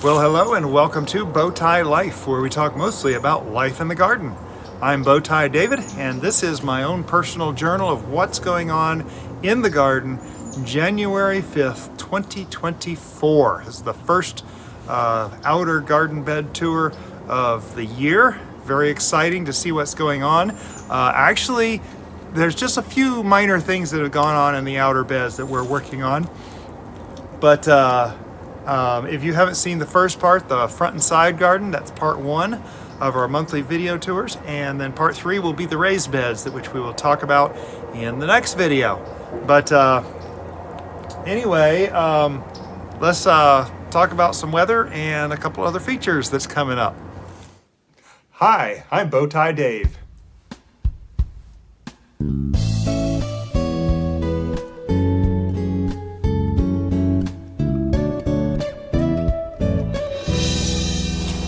Well, hello and welcome to Bowtie Life, where we talk mostly about life in the garden. I'm Bowtie David, and this is my own personal journal of what's going on in the garden January 5th, 2024. This is the first outer garden bed tour of the year. Very exciting to see what's going on. Actually, there's just a few minor things that have gone on in the outer beds that we're working on. But if you haven't seen the first part, the front and side garden, that's part one of our monthly video tours. And then part three will be the raised beds, which we will talk about in the next video. But anyway, let's talk about some weather and a couple other features that's coming up. Hi, I'm Bowtie Dave.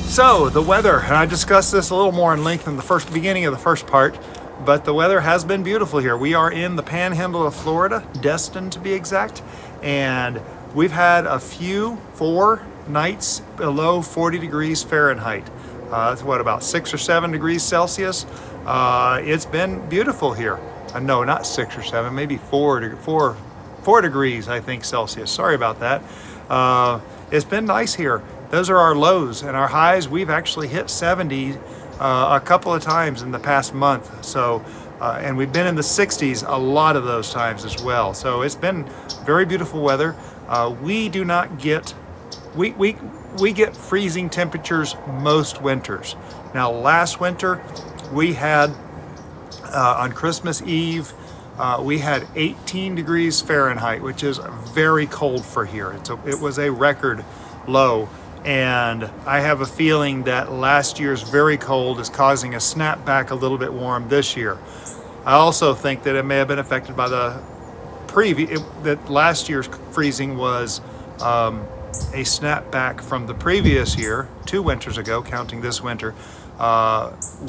So the weather, and I discussed this a little more in length in the beginning of the first part, but the weather has been beautiful here. We are in the panhandle of Florida, Destin to be exact, and we've had a few 4 nights below 40 degrees Fahrenheit. That's what, about 6 or 7 degrees Celsius. It's been beautiful here. No, not 6 or 7, maybe 4 degrees, I think, Celsius. Sorry about that. It's been nice here. Those are our lows, and our highs, we've actually hit 70 a couple of times in the past month. So, and we've been in the 60s a lot of those times as well. So it's been very beautiful weather. We do not get, we get freezing temperatures most winters. Now, last winter, we had, on Christmas Eve, we had 18 degrees Fahrenheit, which is very cold for here. It was a record low. And I have a feeling that last year's very cold is causing a snapback a little bit warm this year. I also think that it may have been affected by the that last year's freezing was a snapback from the previous year, 2 winters ago, counting this winter.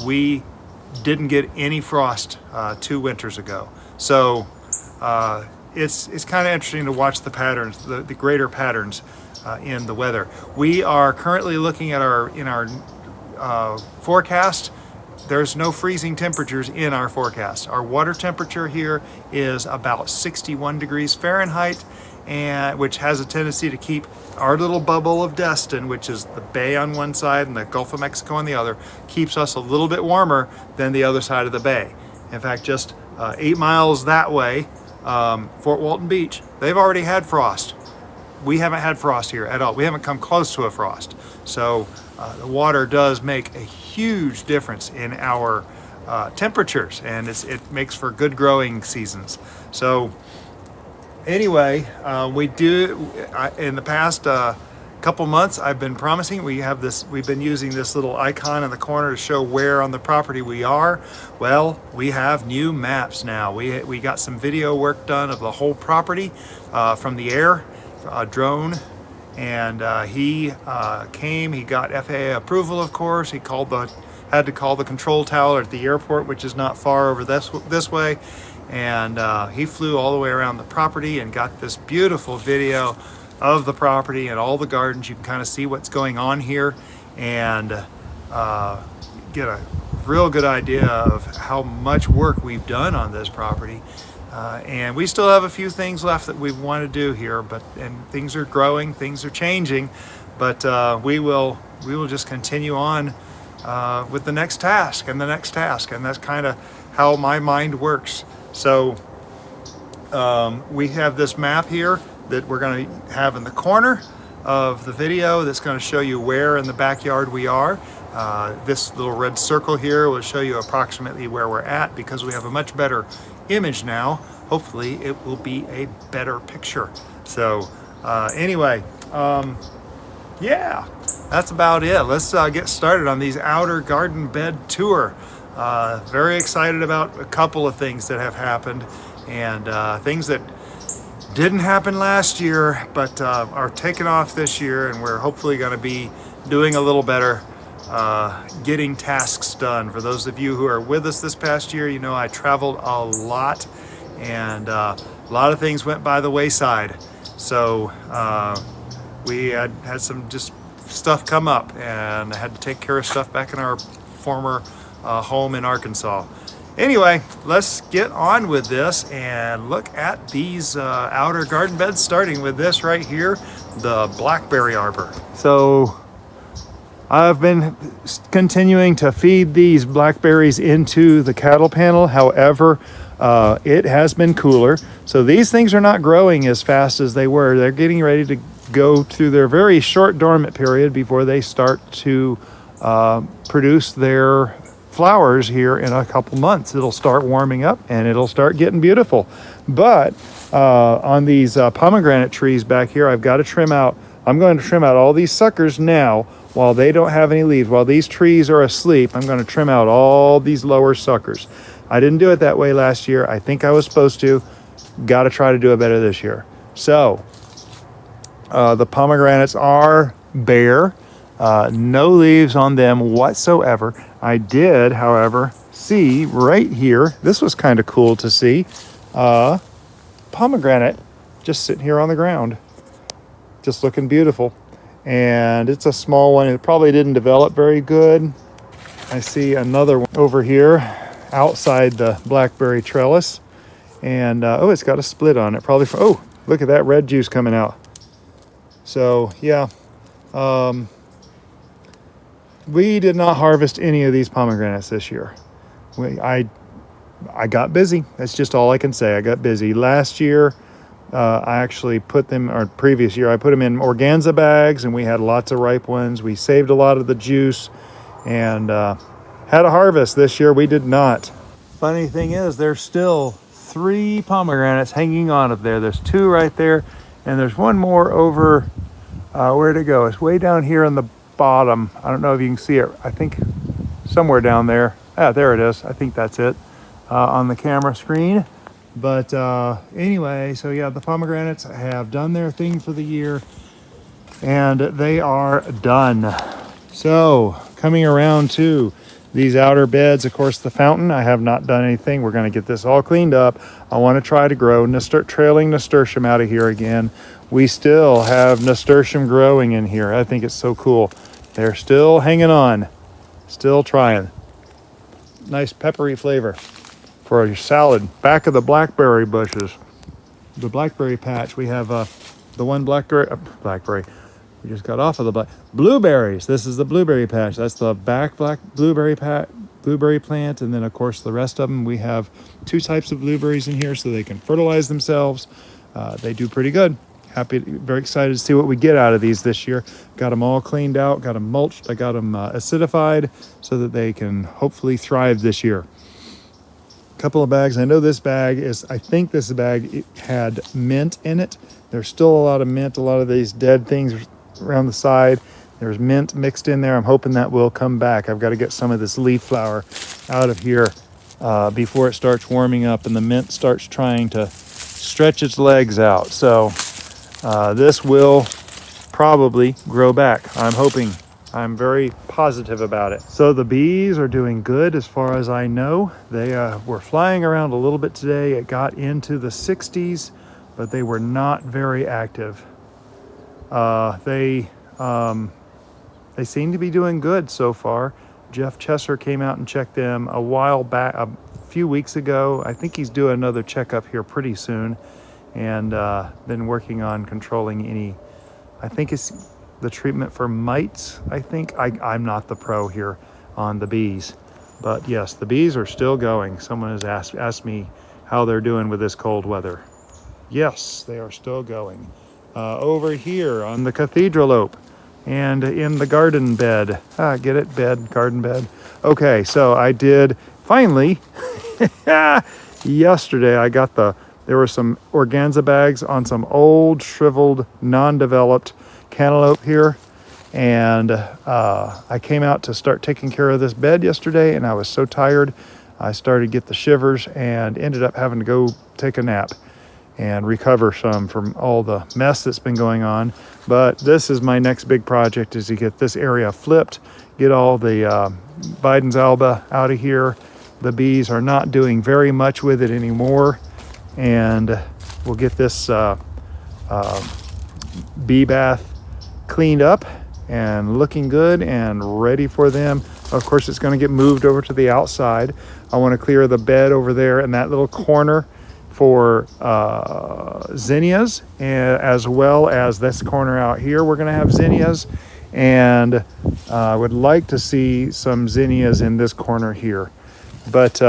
We didn't get any frost 2 winters ago. So it's kind of interesting to watch the patterns, the greater patterns in the weather. We are currently looking at our forecast. There's no freezing temperatures in our forecast. Our water temperature here is about 61 degrees Fahrenheit, and which has a tendency to keep our little bubble of Destin, which is the bay on one side and the Gulf of Mexico on the other, keeps us a little bit warmer than the other side of the bay. In fact, just 8 miles that way, Fort Walton Beach, they've already had frost. We haven't had frost here at all. We haven't come close to a frost. So the water does make a huge difference in our temperatures, and it makes for good growing seasons. So anyway, we do, in the past couple months, I've been promising, we've been using this little icon in the corner to show where on the property we are. Well, we have new maps now. We got some video work done of the whole property from the air. A drone, and he came. He got FAA approval, of course. He had to call the control tower at the airport, which is not far over this way, and he flew all the way around the property and got this beautiful video of the property and all the gardens. You can kind of see what's going on here and get a real good idea of how much work we've done on this property. And we still have a few things left that we want to do here, and things are growing, things are changing, but we will just continue on with the next task and the next task, and that's kind of how my mind works. So we have this map here that we're going to have in the corner of the video that's going to show you where in the backyard we are. This little red circle here will show you approximately where we're at, because we have a much better image now. Hopefully it will be a better picture. So anyway, yeah, that's about it. Let's get started on these outer garden bed tour. Very excited about a couple of things that have happened, and things that didn't happen last year but are taking off this year, and we're hopefully going to be doing a little better getting tasks done. For those of you who are with us this past year, you know I traveled a lot, and a lot of things went by the wayside. So we had some just stuff come up, and I had to take care of stuff back in our former home in Arkansas. Anyway, let's get on with this and look at these outer garden beds, starting with this right here, the Blackberry arbor. So I've been continuing to feed these blackberries into the cattle panel. However, it has been cooler, so these things are not growing as fast as they were. They're getting ready to go through their very short dormant period before they start to produce their flowers here in a couple months. It'll start warming up and it'll start getting beautiful. But on these pomegranate trees back here, I've got to trim out. I'm going to trim out all these suckers now while they don't have any leaves. While these trees are asleep, I'm going to trim out all these lower suckers. I didn't do it that way last year. I think I was supposed to. Got to try to do it better this year. So the pomegranates are bare. No leaves on them whatsoever. I did, however, see right here, this was kind of cool to see, pomegranate just sitting here on the ground, just looking beautiful. And it's a small one. It probably didn't develop very good. I see another one over here outside the blackberry trellis. And, oh, it's got a split on it. Probably, oh, look at that red juice coming out. So, yeah. We did not harvest any of these pomegranates this year. I got busy. That's just all I can say. I got busy. Last year, I actually put them, or previous year, I put them in organza bags, and we had lots of ripe ones. We saved a lot of the juice and had a harvest. This year, we did not. Funny thing is, there's still 3 pomegranates hanging on up there. There's 2 right there, and there's one more over, where'd it go? It's way down here on the bottom. I don't know if you can see it. I think somewhere down there. Ah, there it is. I think that's it on the camera screen. But anyway, so yeah, the pomegranates have done their thing for the year, and they are done. So coming around to these outer beds, of course, the fountain, I have not done anything. We're going to get this all cleaned up. I want to try to grow trailing nasturtium out of here again. We still have nasturtium growing in here. I think it's so cool. They're still hanging on, still trying. Nice peppery flavor for your salad. Back of the blackberry bushes, the blackberry patch, we have the one blackberry. We just got off of the blueberries. This is the blueberry patch. That's the back black blueberry plant, and then of course the rest of them. We have 2 types of blueberries in here, so they can fertilize themselves. They do pretty good. Very excited to see what we get out of these this year. Got them all cleaned out, got them mulched, I got them acidified so that they can hopefully thrive this year. A couple of bags. I know this bag is, I think this bag it had mint in it. There's still a lot of mint, a lot of these dead things around the side. There's mint mixed in there. I'm hoping that will come back. I've got to get some of this leaf flower out of here before it starts warming up and the mint starts trying to stretch its legs out. So this will probably grow back. I'm hoping. I'm very positive about it. So the bees are doing good as far as I know. They were flying around a little bit today. It got into the 60s, but they were not very active. They seem to be doing good so far. Jeff Chesser came out and checked them a while back, a few weeks ago. I think he's doing another checkup here pretty soon, and been working on controlling any, I think it's the treatment for mites. I think I'm not the pro here on the bees, but yes, the bees are still going. Someone has asked me how they're doing with this cold weather. Yes, they are still going. Over here on the Cathedraloupe and in the garden bed. Get it? Bed, garden bed. Okay, so I did finally, yesterday I got there were some organza bags on some old, shriveled, non-developed cantaloupe here. And I came out to start taking care of this bed yesterday, and I was so tired. I started to get the shivers and ended up having to go take a nap and recover some from all the mess that's been going on. But this is my next big project, is to get this area flipped, get all the Biden's alba out of here. The bees are not doing very much with it anymore, and we'll get this bee bath cleaned up and looking good and ready for them. Of course, it's going to get moved over to the outside. I want to clear the bed over there in that little corner for zinnias, and as well as this corner out here, we're going to have zinnias. And I would like to see some zinnias in this corner here, but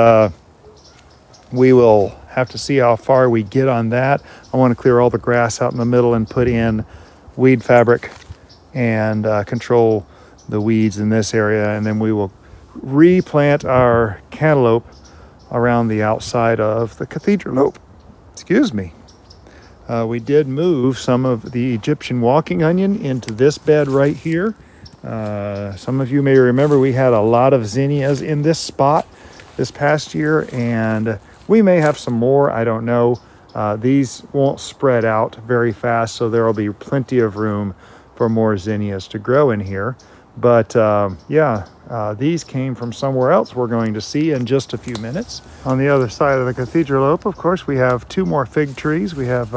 we will have to see how far we get on that. I want to clear all the grass out in the middle and put in weed fabric and control the weeds in this area, and then we will replant our cantaloupe around the outside of the Cathedraloupe. Excuse me. We did move some of the Egyptian walking onion into this bed right here. Some of you may remember we had a lot of zinnias in this spot this past year, and we may have some more, I don't know. These won't spread out very fast, so there will be plenty of room for more zinnias to grow in here. But these came from somewhere else we're going to see in just a few minutes. On the other side of the Cathedraloupe, of course, we have two more fig trees. We have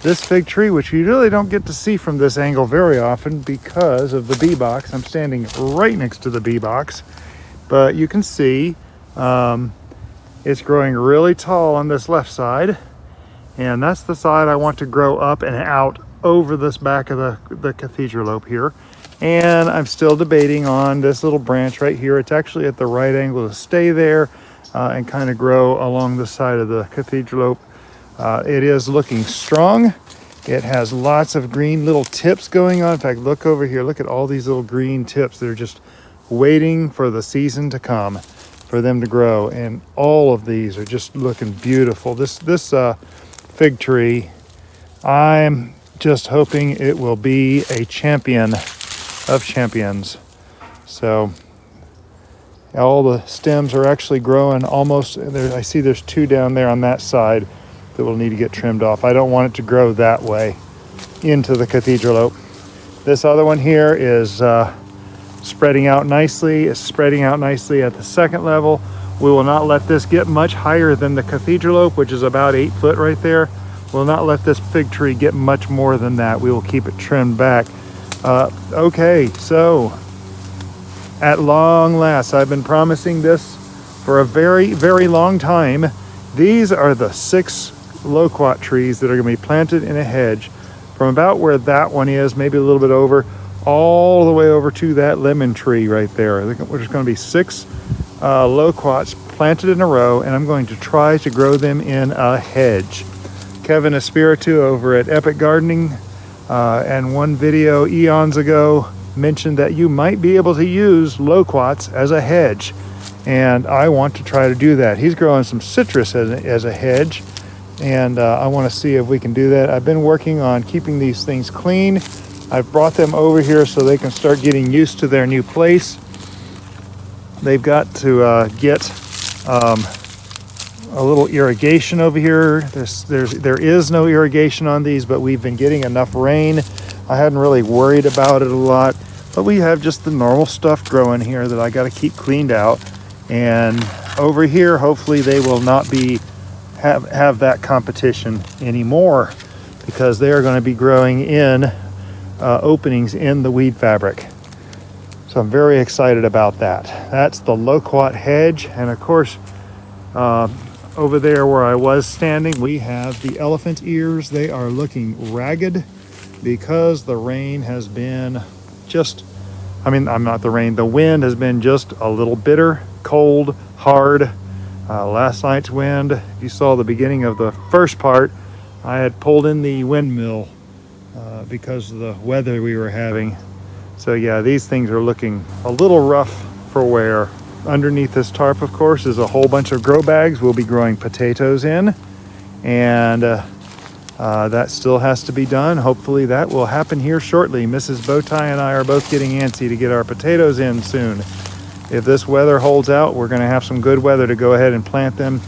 this fig tree, which you really don't get to see from this angle very often because of the bee box. I'm standing right next to the bee box, but you can see it's growing really tall on this left side, and that's the side I want to grow up and out over this back of the Cathedraloupe here. And I'm still debating on this little branch right here. It's actually at the right angle to stay there and kind of grow along the side of the Cathedraloupe. It is looking strong. It has lots of green little tips going on. In fact, look over here. Look at all these little green tips. They're just waiting for the season to come for them to grow. And all of these are just looking beautiful. This fig tree, I'm just hoping it will be a champion of champions. So all the stems are actually growing almost there. I see there's two down there on that side that will need to get trimmed off. I don't want it to grow that way into the Cathedraloupe. This other one here is spreading out nicely. It's spreading out nicely at the second level. We will not let this get much higher than the Cathedraloupe, which is about 8 foot right there. We'll not let this fig tree get much more than that. We will keep it trimmed back. Okay, so at long last, I've been promising this for a very, very long time. These are the 6 loquat trees that are going to be planted in a hedge from about where that one is, maybe a little bit over, all the way over to that lemon tree right there. There's going to be 6 loquats planted in a row, and I'm going to try to grow them in a hedge. Kevin Espiritu over at Epic Gardening and one video eons ago mentioned that you might be able to use loquats as a hedge, and I want to try to do that. He's growing some citrus as a hedge, and I want to see if we can do that. I've been working on keeping these things clean. I've brought them over here so they can start getting used to their new place. They've got to get a little irrigation over here. There is no irrigation on these, but we've been getting enough rain. I hadn't really worried about it a lot, but we have just the normal stuff growing here that I got to keep cleaned out. And over here, hopefully they will not be have that competition anymore, because they are going to be growing in openings in the weed fabric. So I'm very excited about that. That's the Loquat Hedge, and of course, over there where I was standing, we have the elephant ears. They are looking ragged because the rain has been the wind has been just a little bitter, cold, hard. Last night's wind, if you saw the beginning of the first part, I had pulled in the windmill because of the weather we were having. So yeah, these things are looking a little rough for wear. Underneath this tarp, of course, is a whole bunch of grow bags we'll be growing potatoes in, and that still has to be done. Hopefully that will happen here shortly. Mrs. Bowtie and I are both getting antsy to get our potatoes in soon. If this weather holds out, we're going to have some good weather to go ahead and plant them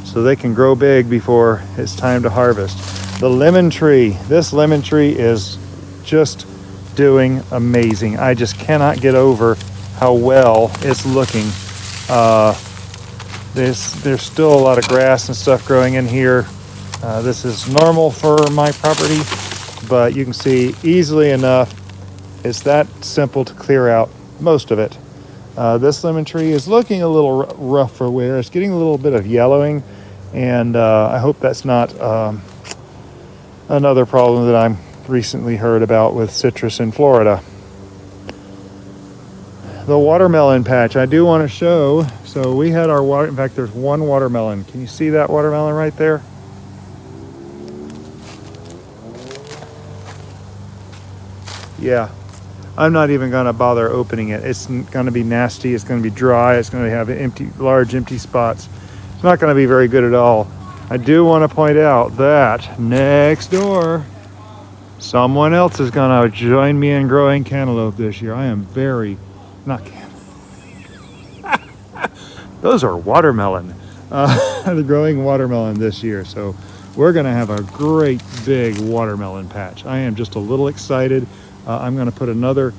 so they can grow big before it's time to harvest. The lemon tree. This lemon tree is just doing amazing. I just cannot get over how well it's looking. There's still a lot of grass and stuff growing in here. This is normal for my property, but you can see easily enough It's that simple to clear out most of it. This lemon tree is looking a little rough for winter. It's getting a little bit of yellowing, and I hope that's not another problem that I'm recently heard about with citrus in Florida. The watermelon patch I do want to show. So we had our water, in fact there's one watermelon. Can you see that watermelon right there? Yeah, I'm not even going to bother opening it. It's going to be nasty, it's going to be dry, it's going to have large empty spots. It's not going to be very good at all. I do want to point out that next door, someone else is going to join me in growing cantaloupe this year. I am very, not cantaloupe. Those are watermelon. They're growing watermelon this year. So we're going to have a great big watermelon patch. I am just a little excited. I'm going to put another,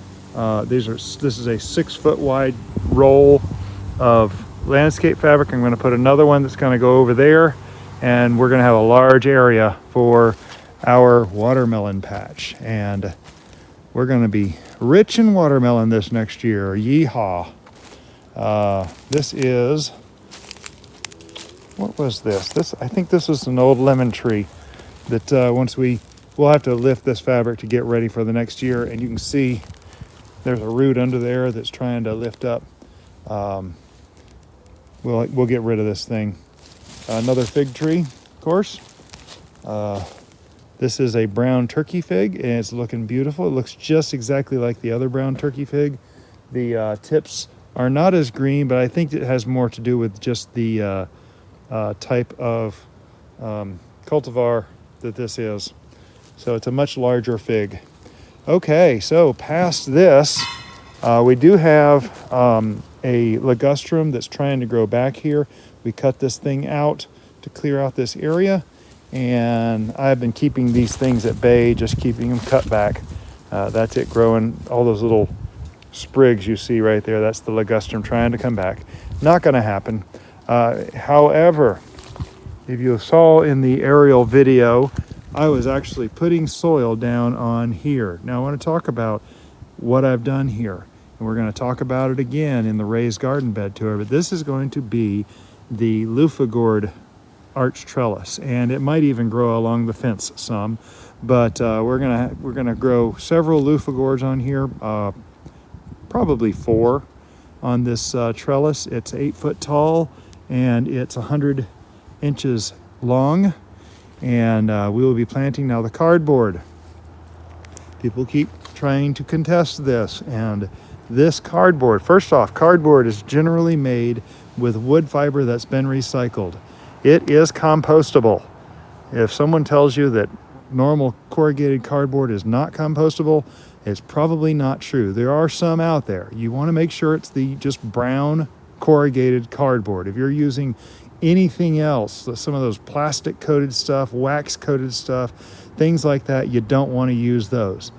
this is a 6 foot wide roll of landscape fabric. I'm going to put another one that's going to go over there, and we're going to have a large area for our watermelon patch. And we're going to be rich in watermelon this next year. Yeehaw. This is, what was this? I think this was an old lemon tree that we'll have to lift this fabric to get ready for the next year. And you can see there's a root under there that's trying to lift up. We'll get rid of this thing. Another fig tree, of course. This is a brown turkey fig, and it's looking beautiful. It looks just exactly like the other brown turkey fig. The tips are not as green, but I think it has more to do with just the type of cultivar that this is. So it's a much larger fig. Okay, so past this, we do have a ligustrum that's trying to grow back here. We cut this thing out to clear out this area, and I've been keeping these things at bay, just keeping them cut back. That's it growing, all those little sprigs you see right there, that's the ligustrum trying to come back. Not going to happen. However, if you saw in the aerial video, I was actually putting soil down on here. Now I want to talk about what I've done here, and we're going to talk about it again in the raised garden bed tour, but this is going to be the loofah gourd arch trellis, and it might even grow along the fence some, but we're gonna grow several loofah gourds on here, probably 4 on this trellis. It's 8 foot tall, and it's 100 inches long, and we will be planting now the cardboard. People keep trying to contest this, and this cardboard, first off, cardboard is generally made with wood fiber that's been recycled. It is compostable. If someone tells you that normal corrugated cardboard is not compostable, it's probably not true. There are some out there. You want to make sure it's the just brown corrugated cardboard. If you're using anything else, some of those plastic coated stuff, wax coated stuff, things like that, you don't want to use those.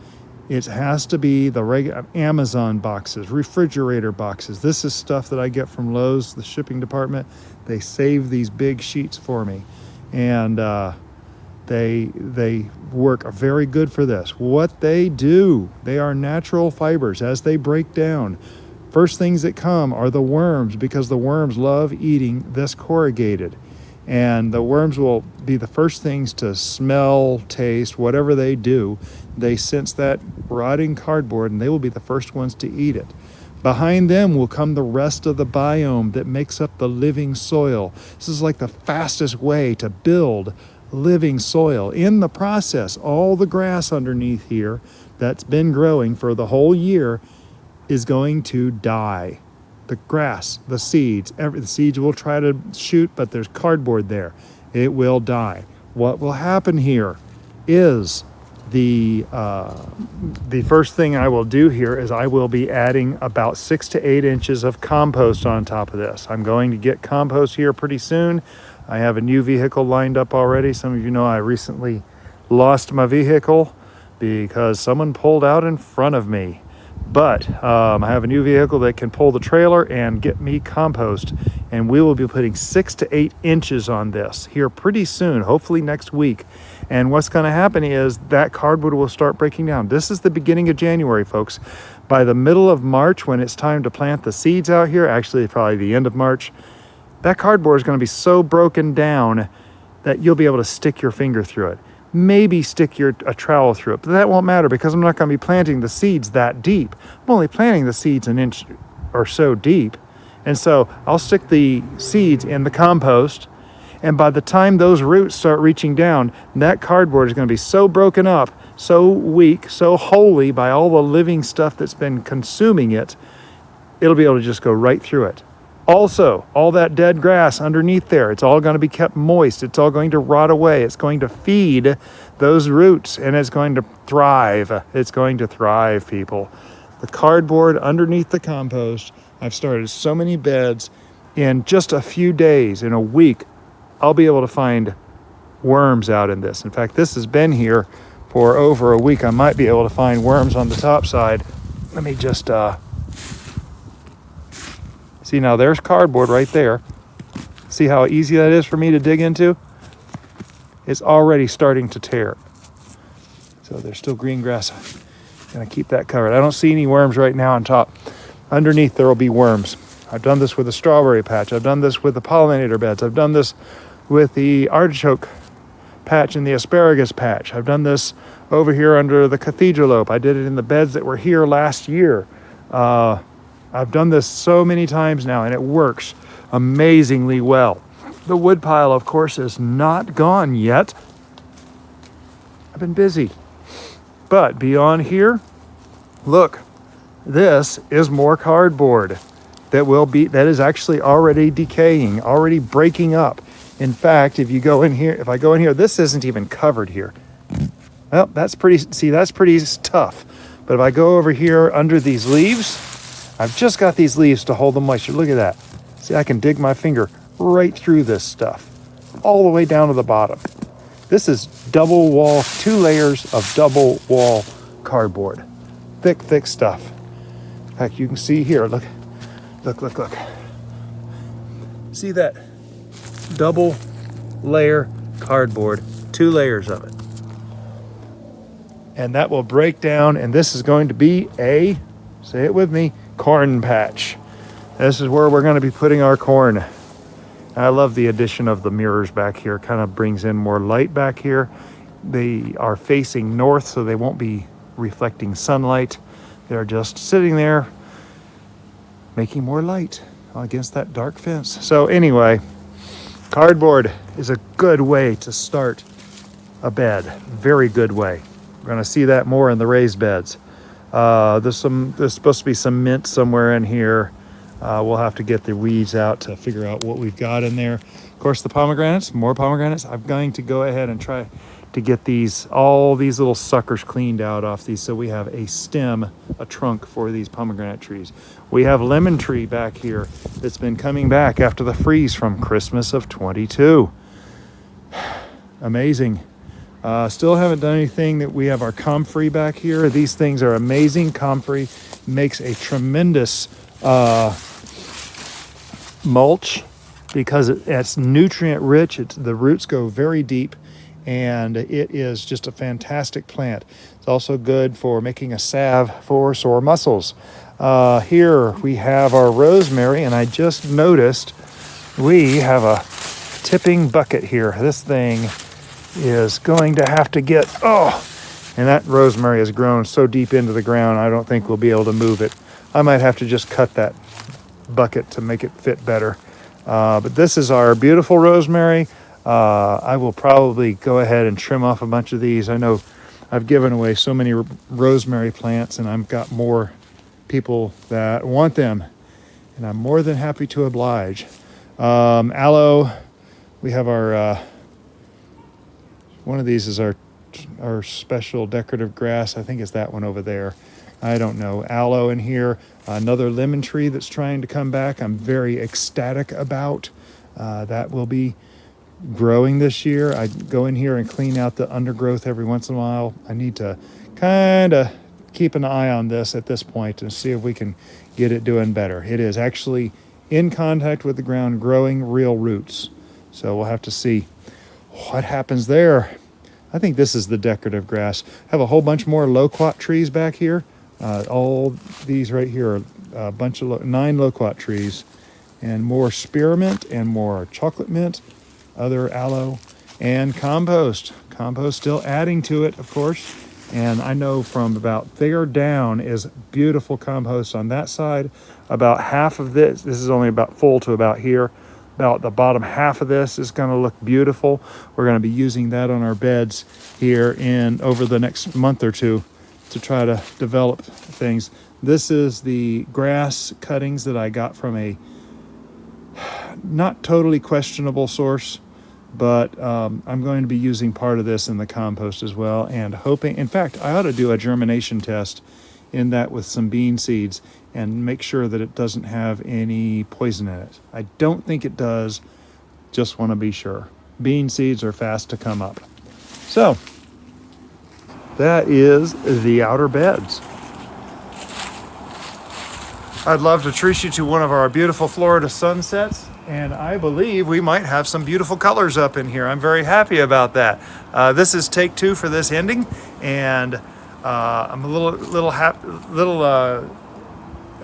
It has to be the regular Amazon boxes, refrigerator boxes. This is stuff that I get from Lowe's, the shipping department. They save these big sheets for me, and they work very good for this. What they do, they are natural fibers. As they break down, first things that come are the worms, because the worms love eating this corrugated. And the worms will be the first things to smell, taste, whatever they do. They sense that rotting cardboard, and they will be the first ones to eat it. Behind them will come the rest of the biome that makes up the living soil. This is like the fastest way to build living soil. In the process, all the grass underneath here that's been growing for the whole year is going to die. The grass, the seeds, the seeds will try to shoot, but there's cardboard there. It will die. What will happen here is the first thing I will do here is I will be adding about 6 to 8 inches of compost on top of this. I'm going to get compost here pretty soon. I have a new vehicle lined up already. Some of you know I recently lost my vehicle because someone pulled out in front of me. But I have a new vehicle that can pull the trailer and get me compost, and we will be putting 6 to 8 inches on this here pretty soon, hopefully next week. And what's going to happen is that cardboard will start breaking down. This is the beginning of January, folks. By the middle of March, when it's time to plant the seeds out here, actually probably the end of March, that cardboard is going to be so broken down that you'll be able to stick your finger through it. Maybe stick a trowel through it, but that won't matter because I'm not going to be planting the seeds that deep. I'm only planting the seeds an inch or so deep. And so I'll stick the seeds in the compost, and by the time those roots start reaching down, that cardboard is going to be so broken up, so weak, so holy by all the living stuff that's been consuming it, it'll be able to just go right through it. Also, all that dead grass underneath there, it's all going to be kept moist. It's all going to rot away. It's going to feed those roots, and it's going to thrive. It's going to thrive, people. The cardboard underneath the compost, I've started so many beds. In just a few days, in a week, I'll be able to find worms out in this. In fact, this has been here for over a week. I might be able to find worms on the top side. Let me just see, now there's cardboard right there. See how easy that is for me to dig into? It's already starting to tear. So there's still green grass. I'm gonna keep that covered. I don't see any worms right now on top. Underneath there will be worms. I've done this with the strawberry patch. I've done this with the pollinator beds. I've done this with the artichoke patch and the asparagus patch. I've done this over here under the Cathedraloupe. I did it in the beds that were here last year. I've done this so many times now, and it works amazingly well. The wood pile, of course, is not gone yet. I've been busy. But beyond here, look, this is more cardboard that is actually already decaying, already breaking up. In fact, if I go in here, this isn't even covered here. Well, that's pretty tough. But if I go over here under these leaves, I've just got these leaves to hold the moisture. Look at that. See, I can dig my finger right through this stuff, all the way down to the bottom. This is double wall, 2 layers of double wall cardboard. Thick stuff. In fact, you can see here, look. See that double layer cardboard, 2 layers of it. And that will break down, and this is going to be say it with me, corn patch. This is where we're going to be putting our corn. I love the addition of the mirrors back here. Kind of brings in more light back here. They are facing north, so they won't be reflecting sunlight. They're just sitting there making more light against that dark fence. So anyway, cardboard is a good way to start a bed. Very good way. We're going to see that more in the raised beds. There's supposed to be some mint somewhere in here. We'll have to get the weeds out to figure out what we've got in there. Of course, the pomegranates, more pomegranates. I'm going to go ahead and try to get all these little suckers cleaned out off these, so we have a stem, a trunk for these pomegranate trees. We have lemon tree back here that's been coming back after the freeze from Christmas of 22. Amazing. Still haven't done anything. That we have our comfrey back here. These things are amazing. Comfrey makes a tremendous mulch because it's nutrient rich. The roots go very deep, and it is just a fantastic plant. It's also good for making a salve for sore muscles. Here we have our rosemary, and I just noticed we have a tipping bucket here. This thing is going to have to get, and that rosemary has grown so deep into the ground, I don't think we'll be able to move it. I might have to just cut that bucket to make it fit better. But this is our beautiful rosemary. I will probably go ahead and trim off a bunch of these. I know I've given away so many rosemary plants, and I've got more people that want them, and I'm more than happy to oblige. Aloe, we have our, one of these is our special decorative grass. I think it's that one over there. I don't know. Aloe in here. Another lemon tree that's trying to come back. I'm very ecstatic about. That will be growing this year. I go in here and clean out the undergrowth every once in a while. I need to kind of keep an eye on this at this point and see if we can get it doing better. It is actually in contact with the ground, growing real roots. So we'll have to see what happens there. I think this is the decorative grass. Have a whole bunch more loquat trees back here. All these right here are a bunch of 9 loquat trees, and more spearmint and more chocolate mint, other aloe, and compost. Compost still adding to it, of course. And I know from about there down is beautiful compost on that side. About half of this is only about full to about here. About the bottom half of this is going to look beautiful. We're going to be using that on our beds here in over the next month or two to try to develop things. This is the grass cuttings that I got from a not totally questionable source, but I'm going to be using part of this in the compost as well, and hoping, in fact, I ought to do a germination test in that with some bean seeds and make sure that it doesn't have any poison in it. I don't think it does, just want to be sure. Bean seeds are fast to come up. So that is the outer beds. I'd love to treat you to one of our beautiful Florida sunsets, and I believe we might have some beautiful colors up in here. I'm very happy about that. This is take 2 for this ending, and I'm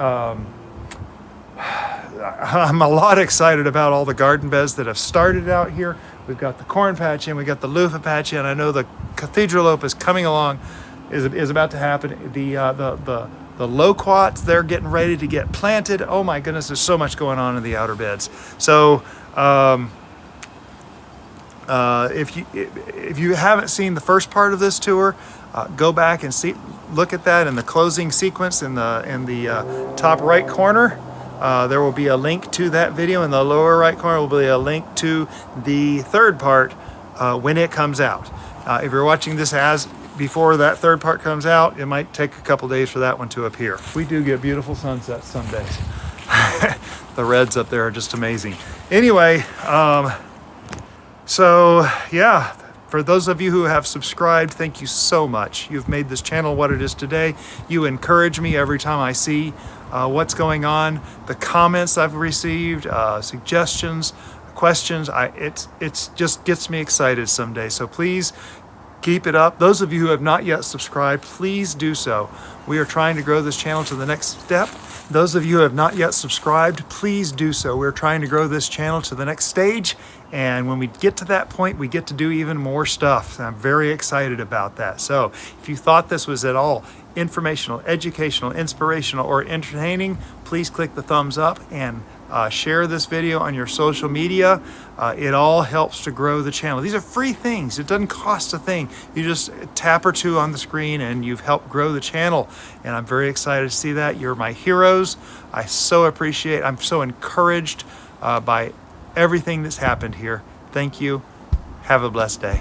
I'm a lot excited about all the garden beds that have started out here. We've got the corn patch in, we got the loofah patch in. I know the Cathedraloupe is coming along, is about to happen. The loquats, they're getting ready to get planted. Oh my goodness, there's so much going on in the outer beds. So if you haven't seen the first part of this tour, go back and look at that in the closing sequence in the top right corner. There will be a link to that video. In the lower right corner will be a link to the third part when it comes out. If you're watching this before that third part comes out, it might take a couple days for that one to appear. We do get beautiful sunsets some days. The reds up there are just amazing. Anyway, so yeah, for those of you who have subscribed, thank you so much. You've made this channel what it is today. You encourage me every time I see what's going on. The comments I've received, suggestions, questions, it just gets me excited someday. So please keep it up. Those of you who have not yet subscribed, please do so. We are trying to grow this channel to the next step. Those of you who have not yet subscribed, please do so. We're trying to grow this channel to the next stage. And when we get to that point, we get to do even more stuff. And I'm very excited about that. So if you thought this was at all informational, educational, inspirational, or entertaining, please click the thumbs up and share this video on your social media. It all helps to grow the channel. These are free things. It doesn't cost a thing. You just tap or two on the screen and you've helped grow the channel. And I'm very excited to see that. You're my heroes. I so appreciate, I'm so encouraged by everything that's happened here. Thank you. Have a blessed day.